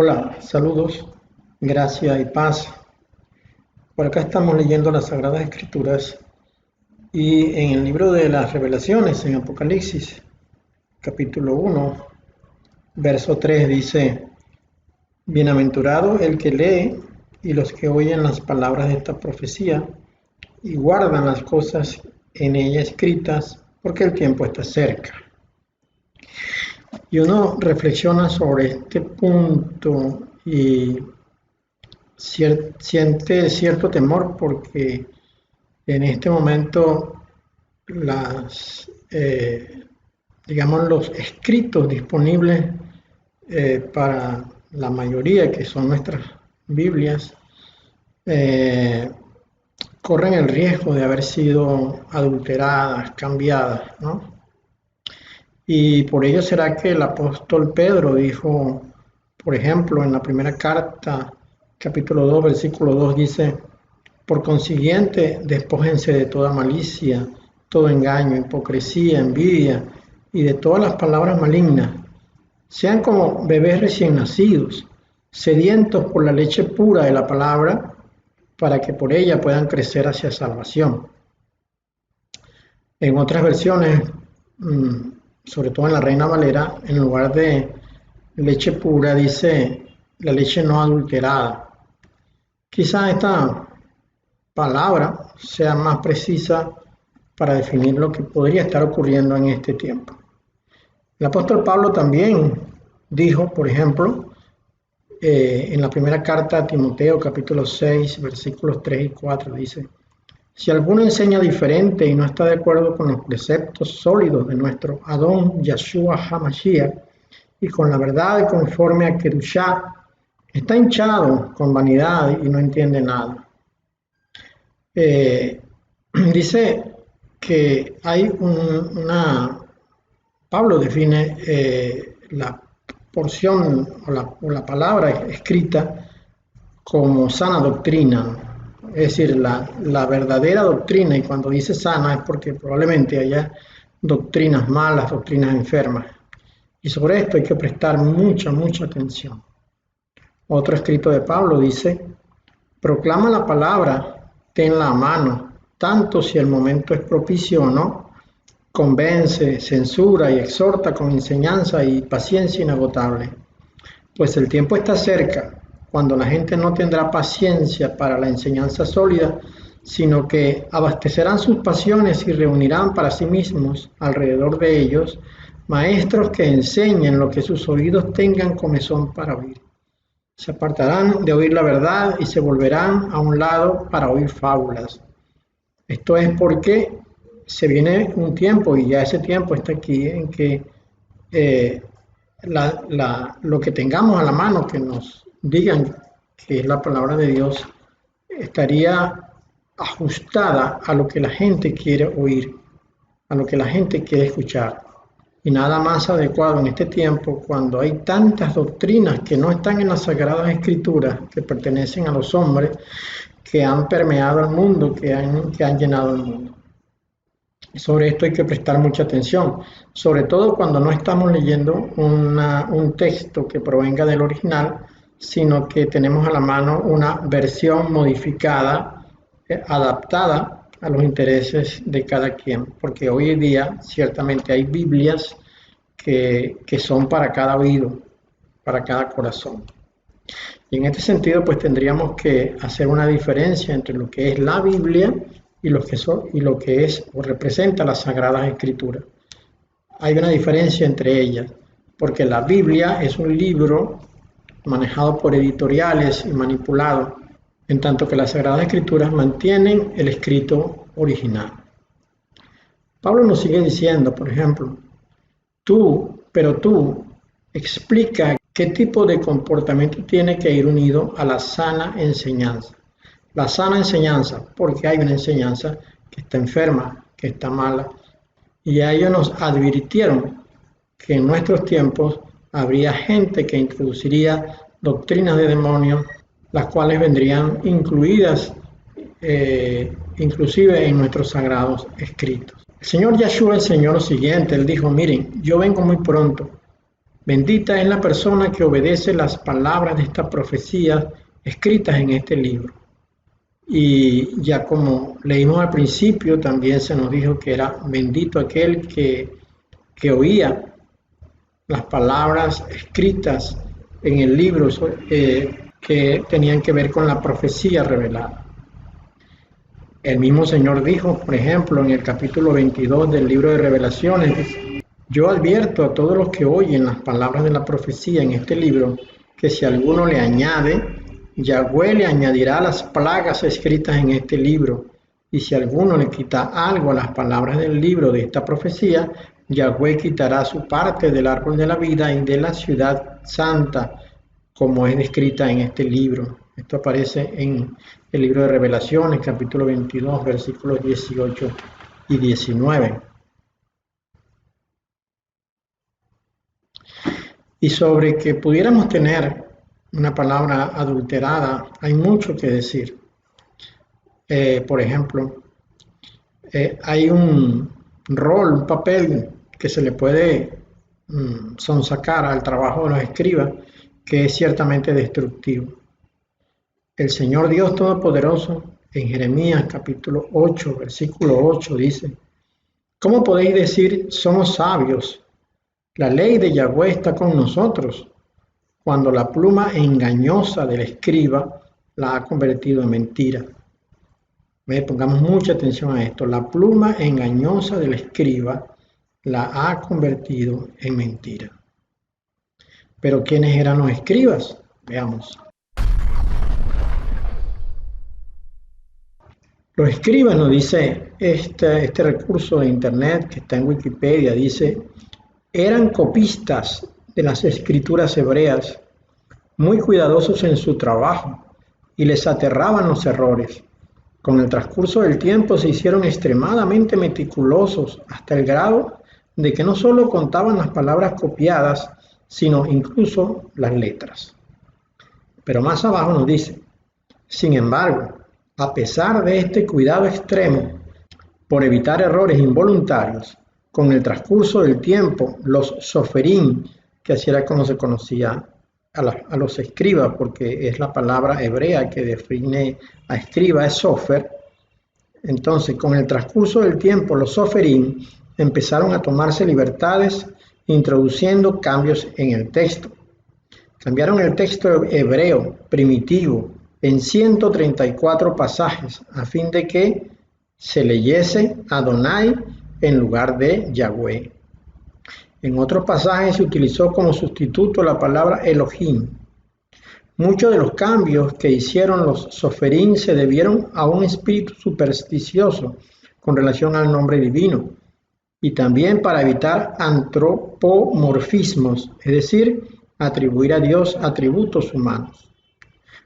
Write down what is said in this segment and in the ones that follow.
Hola, saludos, gracia y paz. Por acá estamos leyendo las Sagradas Escrituras y en el libro de las Revelaciones, en Apocalipsis, capítulo 1, verso 3 dice: Bienaventurado el que lee y los que oyen las palabras de esta profecía y guardan las cosas en ella escritas, porque el tiempo está cerca. Y uno reflexiona sobre este punto y siente cierto temor porque en este momento los escritos disponibles para la mayoría, que son nuestras Biblias, corren el riesgo de haber sido adulteradas, cambiadas, ¿no? Y por ello será que el apóstol Pedro dijo, por ejemplo, en la primera carta, capítulo 2, versículo 2, dice: por consiguiente, despójense de toda malicia, todo engaño, hipocresía, envidia y de todas las palabras malignas. Sean como bebés recién nacidos, sedientos por la leche pura de la palabra, para que por ella puedan crecer hacia salvación. En otras versiones, sobre todo en la Reina Valera, en lugar de leche pura dice la leche no adulterada. Quizá esta palabra sea más precisa para definir lo que podría estar ocurriendo en este tiempo. El apóstol Pablo también dijo, por ejemplo, en la primera carta a Timoteo, capítulo 6, versículos 3 y 4, dice: si alguno enseña diferente y no está de acuerdo con los preceptos sólidos de nuestro Adón Yahshua HaMashiach y con la verdad conforme a Kedushá, está hinchado con vanidad y no entiende nada. Dice que hay Pablo define la porción o la palabra escrita como sana doctrina, es decir, la verdadera doctrina, y cuando dice sana es porque probablemente haya doctrinas malas, doctrinas enfermas, y sobre esto hay que prestar mucha atención. Otro escrito de Pablo dice: proclama la palabra, tenla a mano, tanto si el momento es propicio o no, convence, censura y exhorta con enseñanza y paciencia inagotable. Pues el tiempo está cerca, cuando la gente no tendrá paciencia para la enseñanza sólida, sino que abastecerán sus pasiones y reunirán para sí mismos, alrededor de ellos, maestros que enseñen lo que sus oídos tengan comezón para oír. Se apartarán de oír la verdad y se volverán a un lado para oír fábulas. Esto es porque se viene un tiempo, y ya ese tiempo está aquí, en que lo que tengamos a la mano, que nos digan que es la palabra de Dios, estaría ajustada a lo que la gente quiere oír, a lo que la gente quiere escuchar. Y nada más adecuado en este tiempo, cuando hay tantas doctrinas que no están en las Sagradas Escrituras, que pertenecen a los hombres, que han permeado el mundo, que han llenado el mundo. Sobre esto hay que prestar mucha atención, sobre todo cuando no estamos leyendo un texto que provenga del original, sino que tenemos a la mano una versión modificada, adaptada a los intereses de cada quien, porque hoy en día ciertamente hay Biblias que son para cada oído, para cada corazón. Y en este sentido, pues tendríamos que hacer una diferencia entre lo que es la Biblia y lo que es o representa las Sagradas Escrituras. Hay una diferencia entre ellas, porque la Biblia es un libro manejado por editoriales y manipulado, en tanto que las Sagradas Escrituras mantienen el escrito original. Pablo nos sigue diciendo, por ejemplo: tú explica qué tipo de comportamiento tiene que ir unido a la sana enseñanza. La sana enseñanza, porque hay una enseñanza que está enferma, que está mala, y a ellos nos advirtieron que en nuestros tiempos habría gente que introduciría doctrinas de demonios, las cuales vendrían incluidas inclusive en nuestros sagrados escritos. El Señor Yahshua enseñó lo siguiente: Él dijo: miren, yo vengo muy pronto, Bendita es la persona que obedece las palabras de esta profecía escritas en este libro. Y ya como leímos al principio, también se nos dijo que era bendito aquel que oía las palabras escritas en el libro que tenían que ver con la profecía revelada. El mismo Señor dijo, por ejemplo, en el capítulo 22 del libro de Revelaciones, dice, yo advierto a todos los que oyen las palabras de la profecía en este libro, que si alguno le añade, Yahweh le añadirá las plagas escritas en este libro, y si alguno le quita algo a las palabras del libro de esta profecía, Yahweh quitará su parte del árbol de la vida y de la ciudad santa, como es descrita en este libro. Esto aparece en el libro de Revelaciones, capítulo 22, versículos 18 y 19. Y sobre que pudiéramos tener una palabra adulterada, hay mucho que decir. Por ejemplo, hay un rol, un papel que se le puede sonsacar al trabajo de los escribas, que es ciertamente destructivo. El Señor Dios Todopoderoso, en Jeremías capítulo 8, versículo 8, dice, ¿cómo podéis decir somos sabios? La ley de Yahweh está con nosotros, cuando la pluma engañosa del escriba la ha convertido en mentira. Pongamos mucha atención a esto. La pluma engañosa del escriba la ha convertido en mentira. Pero ¿quiénes eran los escribas? Veamos. Los escribas, nos dice este recurso de internet que está en Wikipedia, dice, eran copistas de las escrituras hebreas, muy cuidadosos en su trabajo y les aterraban los errores. Con el transcurso del tiempo se hicieron extremadamente meticulosos hasta el grado de que no solo contaban las palabras copiadas, sino incluso las letras. Pero más abajo nos dice, sin embargo, a pesar de este cuidado extremo por evitar errores involuntarios, con el transcurso del tiempo, los soferim, que así era como se conocía a los escribas, porque es la palabra hebrea que define a escriba, es sofer. Entonces, con el transcurso del tiempo, los soferim empezaron a tomarse libertades, introduciendo cambios en el texto. Cambiaron el texto hebreo primitivo en 134 pasajes a fin de que se leyese Adonai en lugar de Yahweh. En otros pasajes se utilizó como sustituto la palabra Elohim. Muchos de los cambios que hicieron los soferim se debieron a un espíritu supersticioso con relación al nombre divino y también para evitar antropomorfismos, es decir, atribuir a Dios atributos humanos.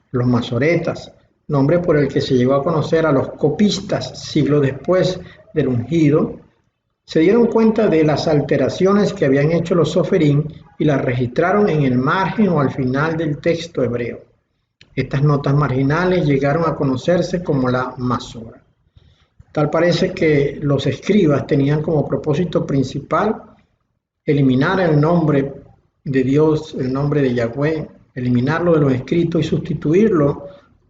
Los masoretas, nombre por el que se llegó a conocer a los copistas siglos después del ungido, se dieron cuenta de las alteraciones que habían hecho los soferim y las registraron en el margen o al final del texto hebreo. Estas notas marginales llegaron a conocerse como la Masora. Tal parece que los escribas tenían como propósito principal eliminar el nombre de Dios, el nombre de Yahweh, eliminarlo de los escritos y sustituirlo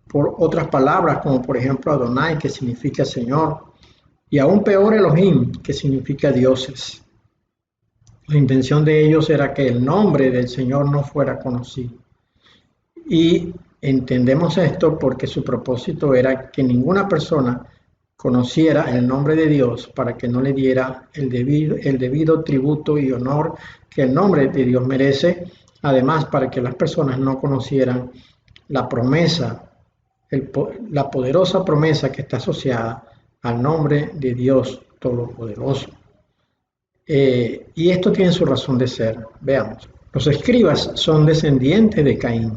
por otras palabras como por ejemplo Adonai, que significa Señor, y aún peor Elohim, que significa dioses. La intención de ellos era que el nombre del Señor no fuera conocido. Y entendemos esto porque su propósito era que ninguna persona conociera el nombre de Dios para que no le diera el debido tributo y honor que el nombre de Dios merece, además para que las personas no conocieran la promesa, la poderosa promesa que está asociada al nombre de Dios Todopoderoso. Y esto tiene su razón de ser. Veamos. Los escribas son descendientes de Caín.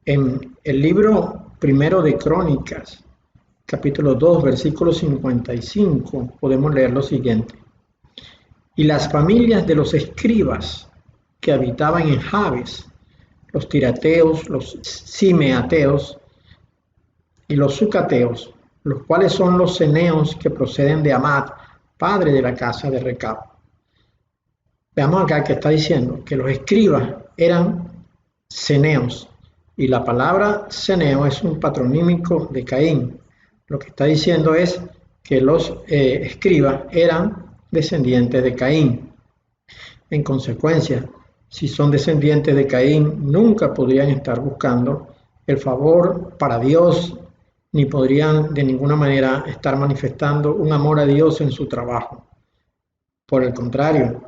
En el libro primero de Crónicas, capítulo 2, versículo 55, podemos leer lo siguiente. Y las familias de los escribas que habitaban en Jabes, los tirateos, los simeateos y los sucateos, los cuales son los ceneos que proceden de Amat, padre de la casa de Recab. Veamos acá que está diciendo que los escribas eran ceneos, y la palabra ceneo es un patronímico de Caín. Lo que está diciendo es que los escribas eran descendientes de Caín. En consecuencia, si son descendientes de Caín, nunca podrían estar buscando el favor para Dios, ni podrían de ninguna manera estar manifestando un amor a Dios en su trabajo. Por el contrario,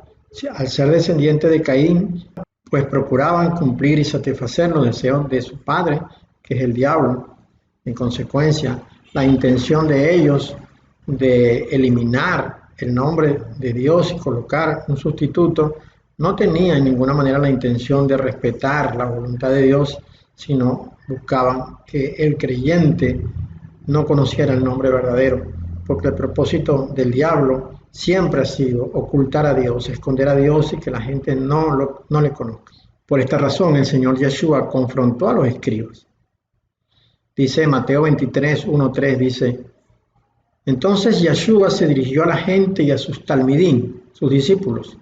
al ser descendientes de Caín, pues procuraban cumplir y satisfacer los deseos de su padre, que es el diablo. En consecuencia, la intención de ellos de eliminar el nombre de Dios y colocar un sustituto no tenía en ninguna manera la intención de respetar la voluntad de Dios, sino buscaban que el creyente no conociera el nombre verdadero, porque el propósito del diablo siempre ha sido ocultar a Dios, esconder a Dios y que la gente no le conozca. Por esta razón el Señor Yeshua confrontó a los escribas. Dice Mateo 23, 1-3, dice: entonces Yeshua se dirigió a la gente y a sus talmidín, sus discípulos.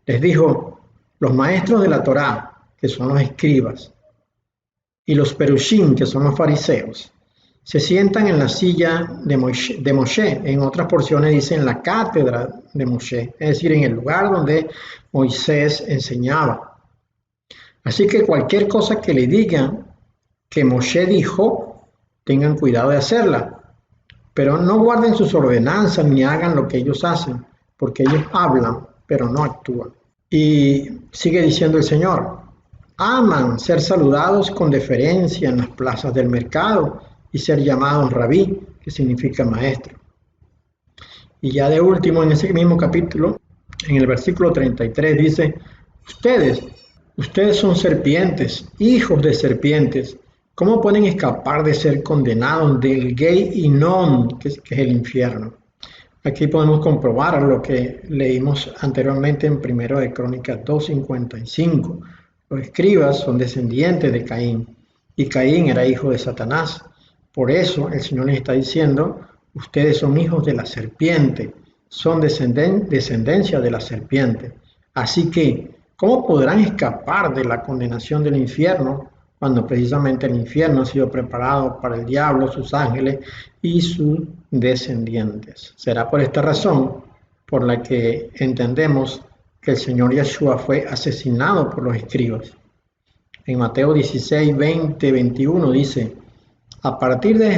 Les dijo: los maestros de la Torá, que son los escribas, y los perushim, que son los fariseos, se sientan en la silla de Moshe. En otras porciones dice en la cátedra de Moshe, es decir, en el lugar donde Moisés enseñaba. Así que cualquier cosa que le digan que Moshe dijo, tengan cuidado de hacerla, pero no guarden sus ordenanzas ni hagan lo que ellos hacen, porque ellos hablan, pero no actúan. Y sigue diciendo el Señor: aman ser saludados con deferencia en las plazas del mercado y ser llamados rabí, que significa maestro. Y ya de último, en ese mismo capítulo, en el versículo 33 dice: ustedes son serpientes, hijos de serpientes. ¿Cómo pueden escapar de ser condenados del Gei Inon, que es el infierno? Aquí podemos comprobar lo que leímos anteriormente en 1 de Crónicas 2:55. Los escribas son descendientes de Caín, y Caín era hijo de Satanás. Por eso el Señor les está diciendo: ustedes son hijos de la serpiente, son descendencia de la serpiente. Así que, ¿cómo podrán escapar de la condenación del infierno cuando precisamente el infierno ha sido preparado para el diablo, sus ángeles y sus descendientes? Será por esta razón por la que entendemos que el Señor Yeshua fue asesinado por los escribas. En Mateo 16, 20, 21 dice: a partir de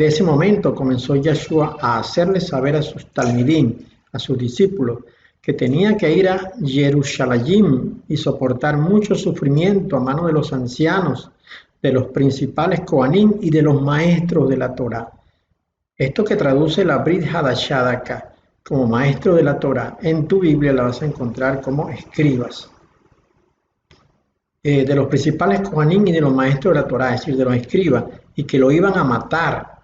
ese momento comenzó Yeshua a hacerles saber a sus talmidín, a sus discípulos, que tenía que ir a Jerusalén y soportar mucho sufrimiento a manos de los ancianos, de los principales Coanín y de los maestros de la Torá. Esto que traduce la Brit Hadashah acá como maestro de la Torá, en tu Biblia la vas a encontrar como escribas. De los principales Coanín y de los maestros de la Torá, es decir, de los escribas, y que lo iban a matar,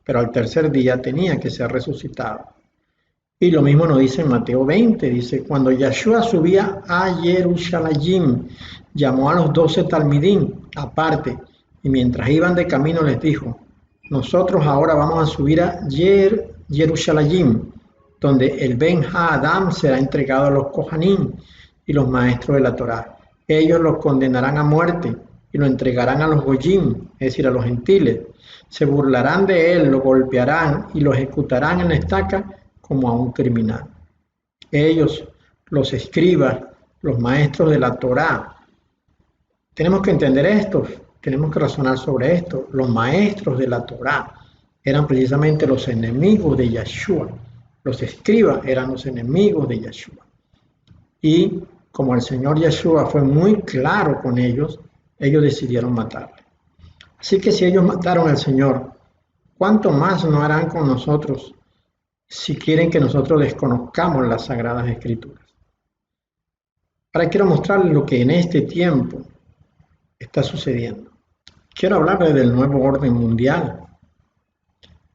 pero al tercer día tenía que ser resucitado. Y lo mismo nos dice en Mateo 20, dice: cuando Yeshua subía a Jerusalén, llamó a los 12 talmidín aparte, y mientras iban de camino les dijo: nosotros ahora vamos a subir a Jerusalén, donde el Ben Ha-Adam será entregado a los Kohanim y los maestros de la Torá. Ellos los condenarán a muerte y lo entregarán a los Goyim, es decir, a los gentiles. Se burlarán de él, lo golpearán y lo ejecutarán en la estaca como a un criminal. Ellos, los escribas, los maestros de la Torá. Tenemos que entender esto, tenemos que razonar sobre esto. Los maestros de la Torá eran precisamente los enemigos de Yeshua. Los escribas eran los enemigos de Yeshua. Y como el Señor Yeshua fue muy claro con ellos, ellos decidieron matarle. Así que si ellos mataron al Señor, ¿cuánto más no harán con nosotros si quieren que nosotros desconozcamos las Sagradas Escrituras? Ahora quiero mostrarles lo que en este tiempo está sucediendo. Quiero hablarles del nuevo orden mundial,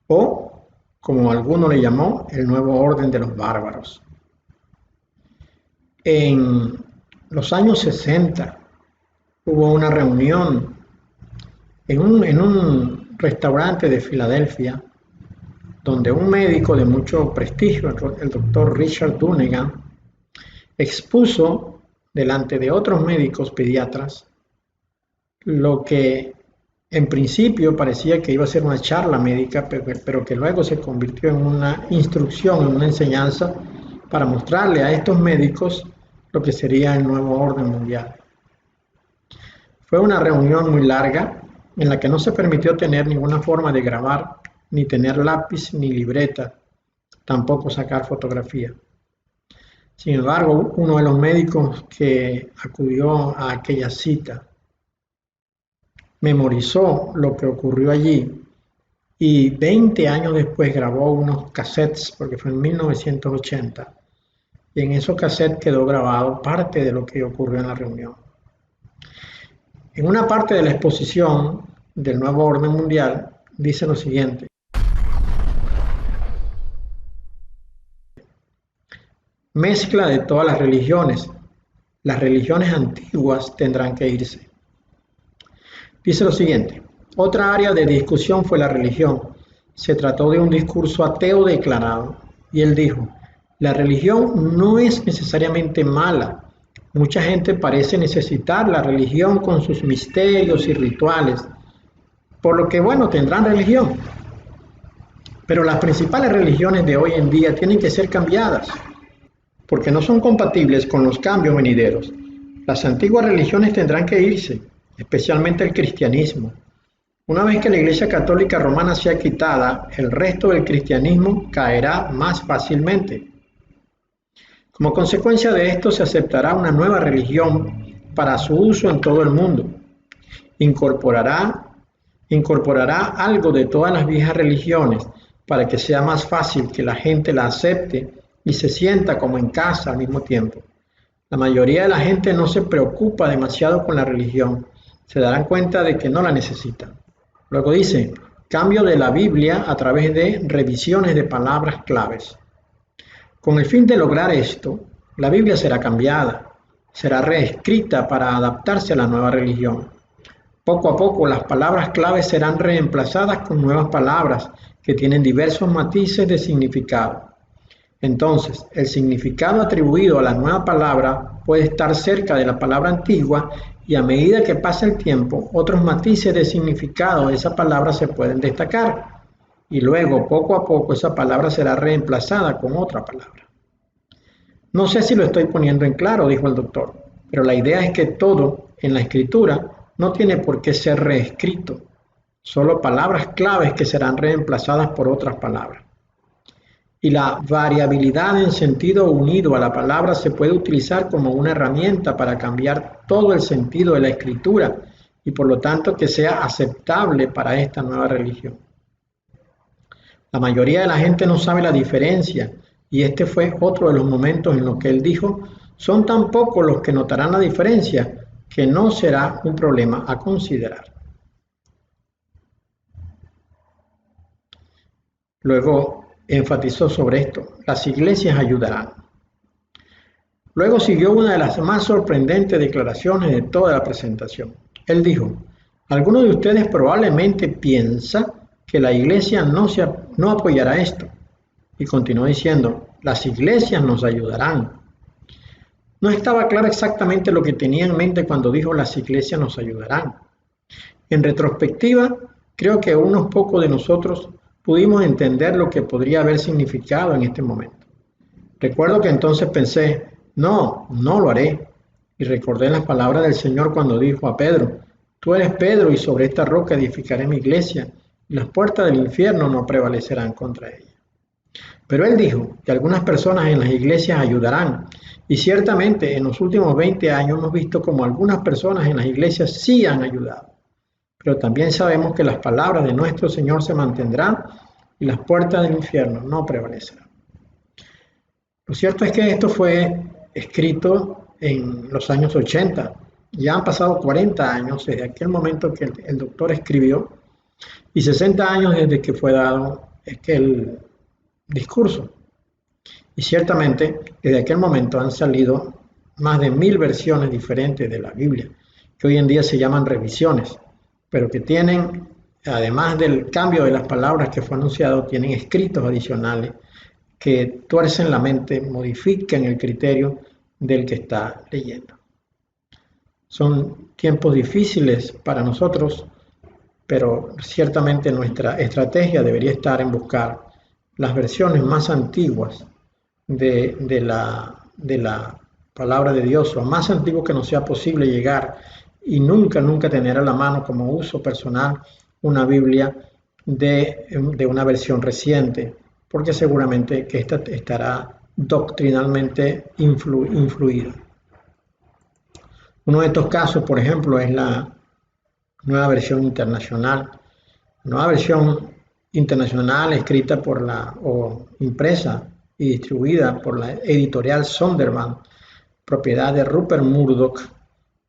o como alguno le llamó, el nuevo orden de los bárbaros. En los años 60 hubo una reunión en un restaurante de Filadelfia, donde un médico de mucho prestigio, el doctor Richard Dunegan, expuso delante de otros médicos pediatras lo que en principio parecía que iba a ser una charla médica, pero que luego se convirtió en una instrucción, en una enseñanza para mostrarle a estos médicos lo que sería el nuevo orden mundial. Fue una reunión muy larga en la que no se permitió tener ninguna forma de grabar, ni tener lápiz ni libreta, tampoco sacar fotografía. Sin embargo, uno de los médicos que acudió a aquella cita memorizó lo que ocurrió allí y 20 años después grabó unos cassettes, porque fue en 1980, y en esos cassettes quedó grabado parte de lo que ocurrió en la reunión. En una parte de la exposición del nuevo orden mundial dice lo siguiente: mezcla de todas las religiones antiguas tendrán que irse. Dice lo siguiente: otra área de discusión fue la religión. Se trató de un discurso ateo declarado, y él dijo: la religión no es necesariamente mala. Mucha gente parece necesitar la religión con sus misterios y rituales, por lo que, bueno, tendrán religión. Pero las principales religiones de hoy en día tienen que ser cambiadas, porque no son compatibles con los cambios venideros. Las antiguas religiones tendrán que irse, especialmente el cristianismo. Una vez que la Iglesia Católica Romana sea quitada, el resto del cristianismo caerá más fácilmente. Como consecuencia de esto, se aceptará una nueva religión para su uso en todo el mundo. Incorporará algo de todas las viejas religiones para que sea más fácil que la gente la acepte y se sienta como en casa al mismo tiempo. La mayoría de la gente no se preocupa demasiado con la religión, se darán cuenta de que no la necesitan. Luego dice: cambio de la Biblia a través de revisiones de palabras claves. Con el fin de lograr esto, la Biblia será cambiada, será reescrita para adaptarse a la nueva religión. Poco a poco las palabras claves serán reemplazadas con nuevas palabras que tienen diversos matices de significado. Entonces, el significado atribuido a la nueva palabra puede estar cerca de la palabra antigua, y a medida que pasa el tiempo, otros matices de significado de esa palabra se pueden destacar, y luego, poco a poco, esa palabra será reemplazada con otra palabra. No sé si lo estoy poniendo en claro, dijo el doctor, pero la idea es que todo en la escritura no tiene por qué ser reescrito, solo palabras claves que serán reemplazadas por otras palabras. Y la variabilidad en sentido unido a la palabra se puede utilizar como una herramienta para cambiar todo el sentido de la escritura y por lo tanto que sea aceptable para esta nueva religión. La mayoría de la gente no sabe la diferencia, y este fue otro de los momentos en los que él dijo: son tan pocos los que notarán la diferencia que no será un problema a considerar. Luego enfatizó sobre esto: las iglesias ayudarán. Luego siguió una de las más sorprendentes declaraciones de toda la presentación. Él dijo: algunos de ustedes probablemente piensan que la iglesia no apoyará esto. Y continuó diciendo: las iglesias nos ayudarán. No estaba claro exactamente lo que tenía en mente cuando dijo las iglesias nos ayudarán. En retrospectiva, creo que unos pocos de nosotros pudimos entender lo que podría haber significado en este momento. Recuerdo que entonces pensé: no lo haré. Y recordé las palabras del Señor cuando dijo a Pedro: tú eres Pedro, y sobre esta roca edificaré mi iglesia, y las puertas del infierno no prevalecerán contra ella. Pero él dijo que algunas personas en las iglesias ayudarán, y ciertamente en los últimos 20 años hemos visto como algunas personas en las iglesias sí han ayudado. Pero también sabemos que las palabras de nuestro Señor se mantendrán y las puertas del infierno no prevalecerán. Lo cierto es que esto fue escrito en los años 80. Ya han pasado 40 años desde aquel momento que el doctor escribió y 60 años desde que fue dado aquel discurso. Y ciertamente desde aquel momento han salido más de 1000 versiones diferentes de la Biblia, que hoy en día se llaman revisiones, pero que tienen, además del cambio de las palabras que fue anunciado, tienen escritos adicionales que tuercen la mente, modifican el criterio del que está leyendo. Son tiempos difíciles para nosotros, pero ciertamente nuestra estrategia debería estar en buscar las versiones más antiguas de la palabra de Dios, lo más antiguo que nos sea posible llegar, y nunca tener a la mano como uso personal una Biblia de una versión reciente, porque seguramente que esta estará doctrinalmente influida. Uno de estos casos, por ejemplo, es la nueva versión internacional. La nueva versión internacional escrita o impresa y distribuida por la editorial Zondervan, propiedad de Rupert Murdoch,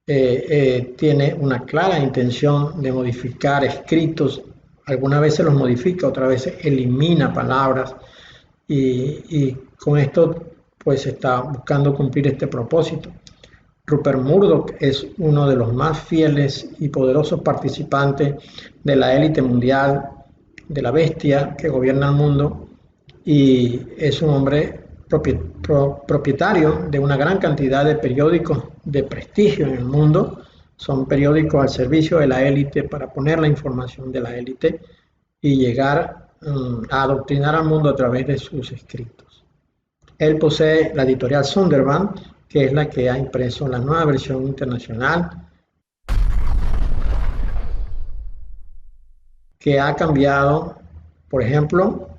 tiene una clara intención de modificar escritos. Algunas veces los modifica, otras veces elimina palabras, y con esto pues está buscando cumplir este propósito. Rupert Murdoch es uno de los más fieles y poderosos participantes de la élite mundial, de la bestia que gobierna el mundo, y es un hombre propietario de una gran cantidad de periódicos de prestigio en el mundo. Son periódicos al servicio de la élite para poner la información de la élite y llegar a adoctrinar al mundo a través de sus escritos. Él posee la editorial Zondervan, que es la que ha impreso la nueva versión internacional, que ha cambiado, por ejemplo,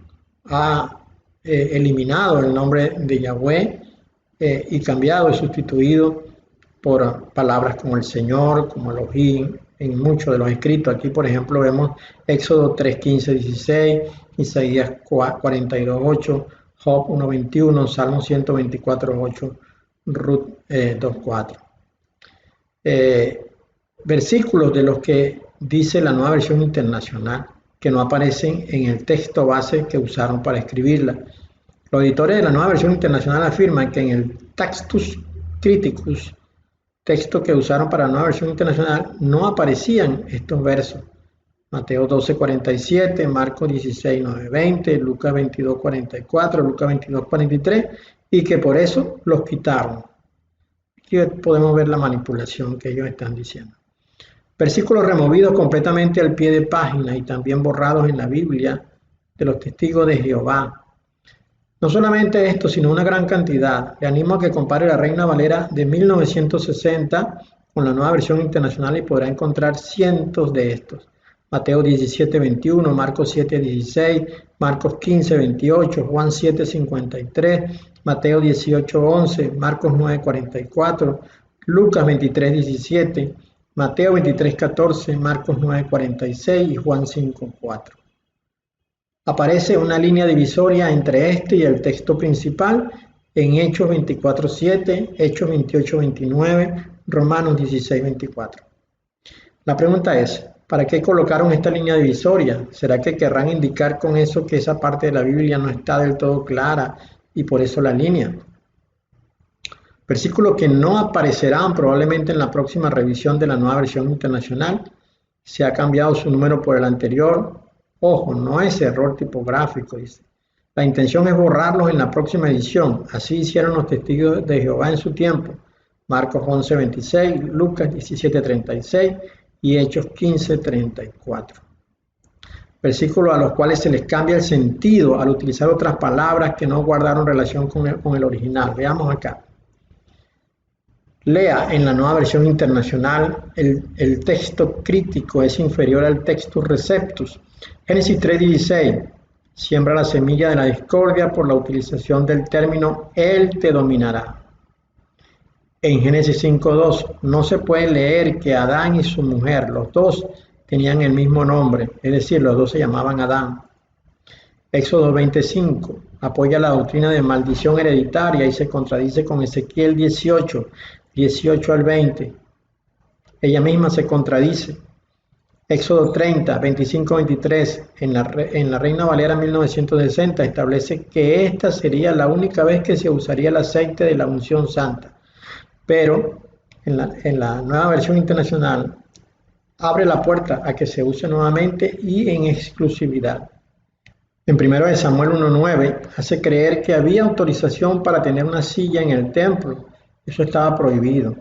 ha eliminado el nombre de Yahweh y cambiado y sustituido por palabras como el Señor, como Elohim, en muchos de los escritos. Aquí, por ejemplo, vemos Éxodo 3:15-16, Isaías 42:8, Job 1:21, Salmo 124:8, Ruth 2:4. Versículos de los que dice la nueva versión internacional que no aparecen en el texto base que usaron para escribirla. Los editores de la nueva versión internacional afirman que en el Textus Criticus, texto que usaron para la nueva versión internacional, no aparecían estos versos. Mateo 12:47, Marcos 16:9-20, Lucas 22:44, Lucas 22:43, y que por eso los quitaron. Aquí podemos ver la manipulación que ellos están diciendo. Versículos removidos completamente al pie de página y también borrados en la Biblia de los testigos de Jehová. No solamente esto, sino una gran cantidad. Le animo a que compare la Reina Valera de 1960 con la nueva versión internacional y podrá encontrar cientos de estos. Mateo 17:21, Marcos 7:16, Marcos 15:28, Juan 7:53, Mateo 18:11, Marcos 9:44, Lucas 23:17, Mateo 23:14, Marcos 9:46 y Juan 5:4. Aparece una línea divisoria entre este y el texto principal en Hechos 24:7, Hechos 28:29, Romanos 16:24. La pregunta es, ¿para qué colocaron esta línea divisoria? ¿Será que querrán indicar con eso que esa parte de la Biblia no está del todo clara y por eso la línea? Versículos que no aparecerán probablemente en la próxima revisión de la nueva versión internacional. Se ha cambiado su número por el anterior. Ojo, no es error tipográfico, dice. La intención es borrarlos en la próxima edición. Así hicieron los testigos de Jehová en su tiempo. Marcos 11:26, Lucas 17:36 y Hechos 15:34. Versículos a los cuales se les cambia el sentido al utilizar otras palabras que no guardaron relación con el original. Veamos acá. Lea en la nueva versión internacional, el texto crítico es inferior al textus receptus. Génesis 3:16, siembra la semilla de la discordia por la utilización del término Él te dominará. En Génesis 5:2, no se puede leer que Adán y su mujer, los dos, tenían el mismo nombre, es decir, los dos se llamaban Adán. Éxodo 20:5, apoya la doctrina de maldición hereditaria y se contradice con Ezequiel 18 al 20. Ella misma se contradice. Éxodo 30, 25-23, en la Reina Valera 1960, establece que esta sería la única vez que se usaría el aceite de la unción santa. Pero en la nueva versión internacional abre la puerta a que se use nuevamente y en exclusividad. En 1 Samuel 1:9 hace creer que había autorización para tener una silla en el templo. Eso estaba prohibido.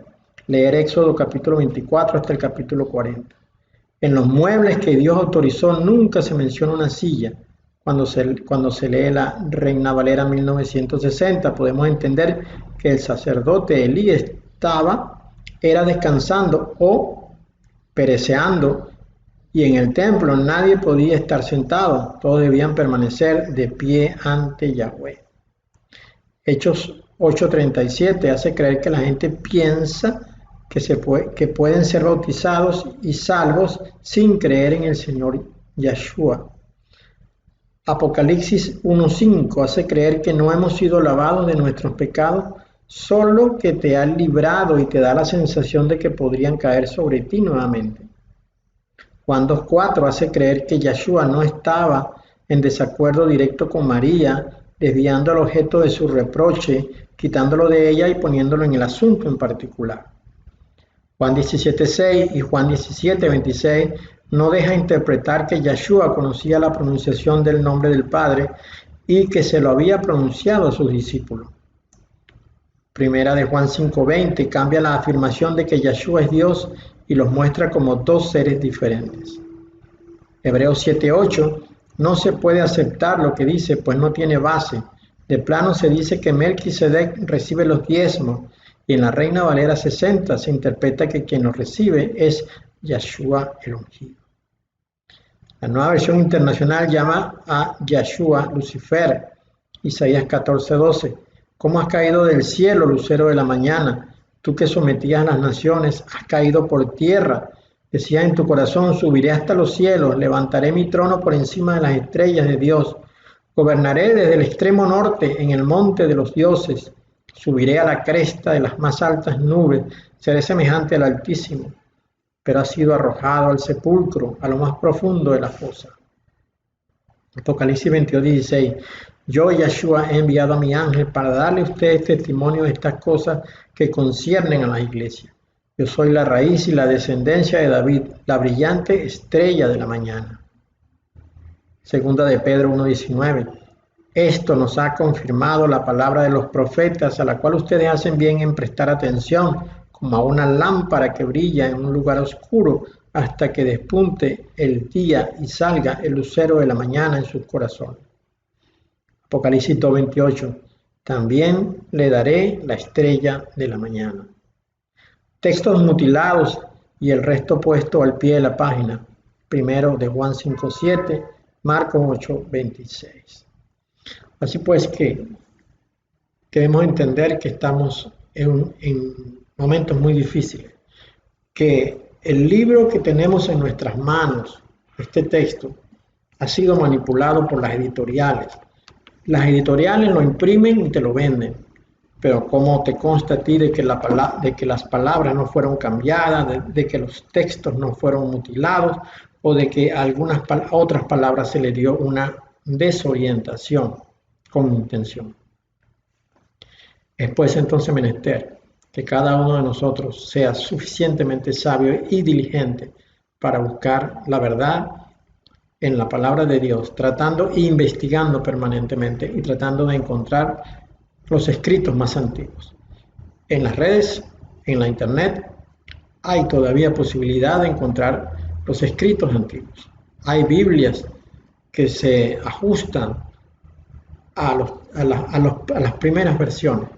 Leer Éxodo capítulo 24 hasta el capítulo 40. En los muebles que Dios autorizó nunca se menciona una silla. Cuando se lee la Reina Valera 1960, podemos entender que el sacerdote Elí era descansando o pereceando, y en el templo nadie podía estar sentado, todos debían permanecer de pie ante Yahweh. Hechos 8:37 hace creer que la gente piensa que pueden ser bautizados y salvos sin creer en el Señor Yahshua. Apocalipsis 1:5 hace creer que no hemos sido lavados de nuestros pecados, solo que te han librado y te da la sensación de que podrían caer sobre ti nuevamente. Juan 2:4 hace creer que Yahshua no estaba en desacuerdo directo con María, desviando al objeto de su reproche, quitándolo de ella y poniéndolo en el asunto en particular. Juan 17:6 y Juan 17:26 no deja interpretar que Yahshua conocía la pronunciación del nombre del Padre y que se lo había pronunciado a sus discípulos. Primera de Juan 5:20 cambia la afirmación de que Yahshua es Dios y los muestra como dos seres diferentes. Hebreos 7:8 no se puede aceptar lo que dice, pues no tiene base. De plano se dice que Melquisedec recibe los diezmos, y en la Reina Valera 60 se interpreta que quien los recibe es Yahshua el ungido. La Nueva Versión Internacional llama a Yahshua Lucifer. Isaías 14:12. ¿Cómo has caído del cielo, lucero de la mañana? Tú que sometías a las naciones, has caído por tierra. Decías en tu corazón, subiré hasta los cielos, levantaré mi trono por encima de las estrellas de Dios. Gobernaré desde el extremo norte, en el monte de los dioses. Subiré a la cresta de las más altas nubes, seré semejante al Altísimo. Pero ha sido arrojado al sepulcro, a lo más profundo de la fosa. Apocalipsis 22:16. Yo, Yahshua, he enviado a mi ángel para darle a ustedes testimonio de estas cosas que conciernen a la iglesia. Yo soy la raíz y la descendencia de David, la brillante estrella de la mañana. Segunda de Pedro 1:19. Esto nos ha confirmado la palabra de los profetas, a la cual ustedes hacen bien en prestar atención, como a una lámpara que brilla en un lugar oscuro hasta que despunte el día y salga el lucero de la mañana en sus corazones. Apocalipsis 2:28. También le daré la estrella de la mañana. Textos mutilados y el resto puesto al pie de la página. Primero de Juan 5:7, Marcos 8:26. Así pues que debemos entender que estamos en momentos muy difíciles, que el libro que tenemos en nuestras manos, este texto, ha sido manipulado por las editoriales. Las editoriales lo imprimen y te lo venden, pero ¿cómo te consta a ti de que las palabras no fueron cambiadas, de que los textos no fueron mutilados, o de que a otras palabras se le dio una desorientación con intención? Es pues entonces menester que cada uno de nosotros sea suficientemente sabio y diligente para buscar la verdad en la palabra de Dios, tratando e investigando permanentemente y tratando de encontrar los escritos más antiguos. En las redes, en la internet, hay todavía posibilidad de encontrar los escritos antiguos. Hay Biblias que se ajustan a las primeras versiones.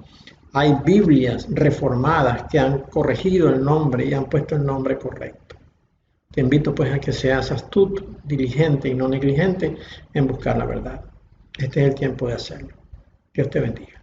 Hay Biblias reformadas que han corregido el nombre y han puesto el nombre correcto. Te invito pues a que seas astuto, diligente y no negligente en buscar la verdad. Este es el tiempo de hacerlo. Dios te bendiga.